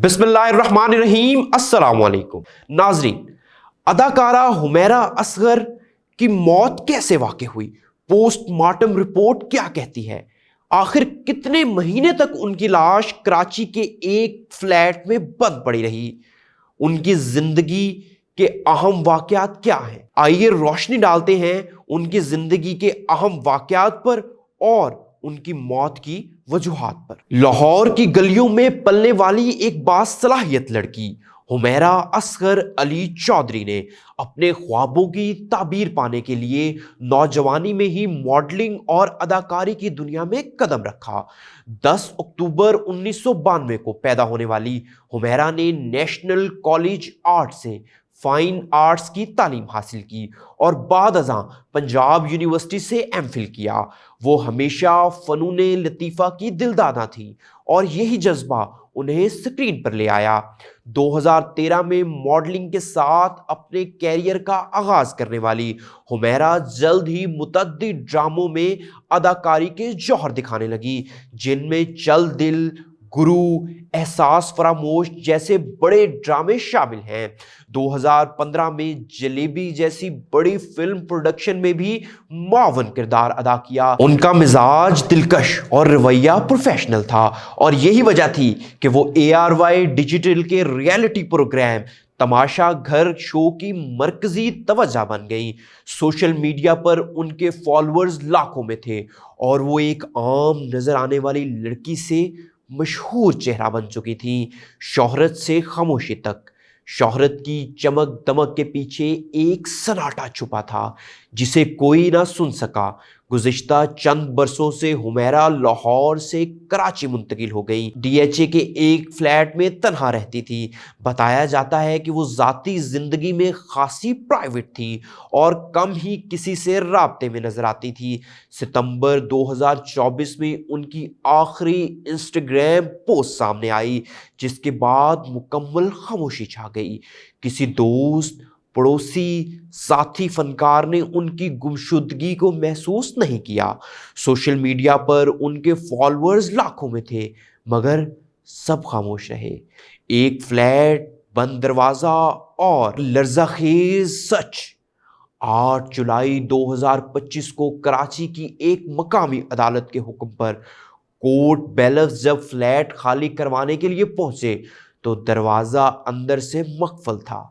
بسم اللہ الرحمن الرحیم۔ السلام علیکم ناظرین، اداکارہ حمیرہ اصغر کی موت کیسے واقع ہوئی؟ پوسٹ مارٹم رپورٹ کیا کہتی ہے؟ آخر کتنے مہینے تک ان کی لاش کراچی کے ایک فلیٹ میں بند پڑی رہی؟ ان کی زندگی کے اہم واقعات کیا ہیں؟ آئیے روشنی ڈالتے ہیں ان کی زندگی کے اہم واقعات پر اور ان کی موت کی وجوہات پر۔ لاہور کی گلیوں میں پلنے والی ایک باصلاحیت لڑکی حمیرہ اصغر علی چودھری نے اپنے خوابوں کی تعبیر پانے کے لیے نوجوانی میں ہی ماڈلنگ اور اداکاری کی دنیا میں قدم رکھا۔ 10 اکتوبر 1992 کو پیدا ہونے والی حمیرہ نے نیشنل کالج آرٹ سے فائن آرٹس کی تعلیم حاصل کی اور بعد ازاں پنجاب یونیورسٹی سے ایم فل کیا۔ وہ ہمیشہ فنون لطیفہ کی دلدادہ تھیں اور یہی جذبہ انہیں سکرین پر لے آیا۔ 2013 میں ماڈلنگ کے ساتھ اپنے کیریئر کا آغاز کرنے والی حمیرہ جلد ہی متعدد ڈراموں میں اداکاری کے جوہر دکھانے لگی، جن میں چل دل، گرو، احساس فراموش جیسے بڑے ڈرامے شامل ہیں۔ 2015 میں جلیبی جیسی بڑی فلم پروڈکشن میں بھی معاون کردار ادا کیا۔ ان کا مزاج دلکش اور رویہ پروفیشنل تھا اور یہی وجہ تھی کہ وہ ARY ڈیجیٹل کے ریئلٹی پروگرام تماشا گھر شو کی مرکزی توجہ بن گئیں۔ سوشل میڈیا پر ان کے فالوورز لاکھوں میں تھے اور وہ ایک عام نظر آنے والی لڑکی سے مشہور چہرہ بن چکی تھیں۔ شہرت سے خاموشی تک، شہرت کی چمک دمک کے پیچھے ایک سناٹا چھپا تھا جسے کوئی نہ سن سکا۔ گزشتہ چند برسوں سے حمیرہ لاہور سے کراچی منتقل ہو گئی، DHA کے ایک فلیٹ میں تنہا رہتی تھی۔ بتایا جاتا ہے کہ وہ ذاتی زندگی میں خاصی پرائیویٹ تھی اور کم ہی کسی سے رابطے میں نظر آتی تھی۔ ستمبر 2024 میں ان کی آخری انسٹاگرام پوسٹ سامنے آئی، جس کے بعد مکمل خاموشی چھا گئی۔ کسی دوست، پڑوسی، ساتھی فنکار نے ان کی گمشدگی کو محسوس نہیں کیا۔ سوشل میڈیا پر ان کے فالوورز لاکھوں میں تھے مگر سب خاموش رہے۔ ایک فلیٹ، بند دروازہ اور لرزہ خیز سچ۔ 8 جولائی 2025 کو کراچی کی ایک مقامی عدالت کے حکم پر کورٹ بیلفز جب فلیٹ خالی کروانے کے لیے پہنچے تو دروازہ اندر سے مقفل تھا۔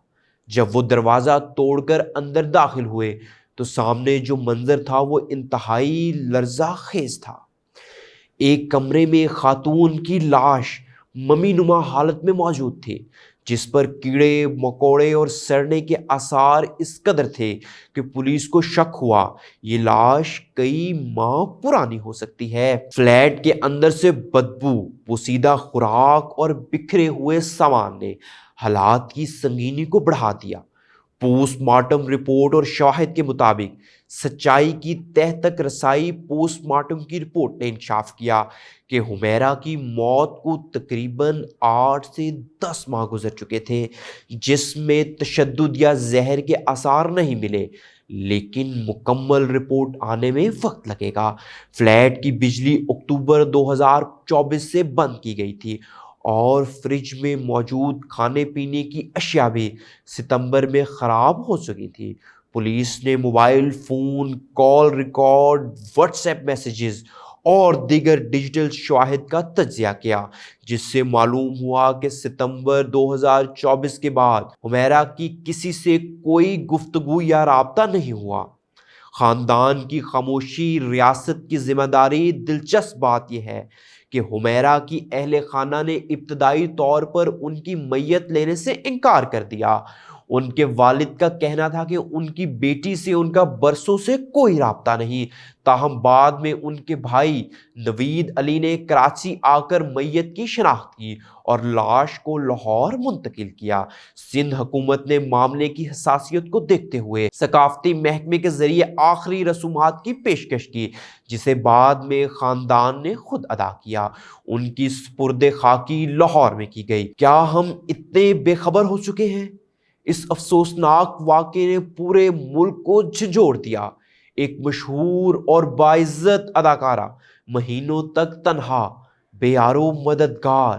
جب وہ دروازہ توڑ کر اندر داخل ہوئے تو سامنے جو منظر تھا وہ انتہائی لرزہ خیز تھا۔ ایک کمرے میں خاتون کی لاش ممی نما حالت میں موجود تھی، جس پر کیڑے مکوڑے اور سڑنے کے آثار اس قدر تھے کہ پولیس کو شک ہوا یہ لاش کئی ماہ پرانی ہو سکتی ہے۔ فلیٹ کے اندر سے بدبو، پوسیدہ خوراک اور بکھرے ہوئے سامان نے حالات کی سنگینی کو بڑھا دیا۔ پوسٹ مارٹم رپورٹ اور شواہد کے مطابق سچائی کی تہ تک رسائی پوسٹ مارٹم کی رپورٹ نے انکشاف کیا کہ حمیرہ کی موت کو تقریباً 8 سے 10 ماہ گزر چکے تھے، جس میں تشدد یا زہر کے آثار نہیں ملے، لیکن مکمل رپورٹ آنے میں وقت لگے گا۔ فلیٹ کی بجلی اکتوبر 2024 سے بند کی گئی تھی اور فریج میں موجود کھانے پینے کی اشیاء بھی ستمبر میں خراب ہو چکی تھی۔ پولیس نے mobile phone call record, what's app messages اور دیگر ڈیجیٹل شواہد کا تجزیہ کیا، جس سے معلوم ہوا کہ ستمبر 2024 کے بعد حمیرہ کی کسی سے کوئی گفتگو یا رابطہ نہیں ہوا۔ خاندان کی خاموشی ریاست کی ذمہ داری۔ دلچسپ بات یہ ہے کہ حمیرہ کی اہل خانہ نے ابتدائی طور پر ان کی میت لینے سے انکار کر دیا۔ ان کے والد کا کہنا تھا کہ ان کی بیٹی سے ان کا برسوں سے کوئی رابطہ نہیں، تاہم بعد میں ان کے بھائی نوید علی نے کراچی آ کر میت کی شناخت کی اور لاش کو لاہور منتقل کیا۔ سندھ حکومت نے معاملے کی حساسیت کو دیکھتے ہوئے ثقافتی محکمے کے ذریعے آخری رسومات کی پیشکش کی، جسے بعد میں خاندان نے خود ادا کیا۔ ان کی سپرد خاکی لاہور میں کی گئی۔ کیا ہم اتنے بے خبر ہو چکے ہیں؟ اس افسوسناک واقعے نے پورے ملک کو جھنجھوڑ دیا۔ ایک مشہور اور باعزت اداکارہ مہینوں تک تنہا، بے یارو مددگار،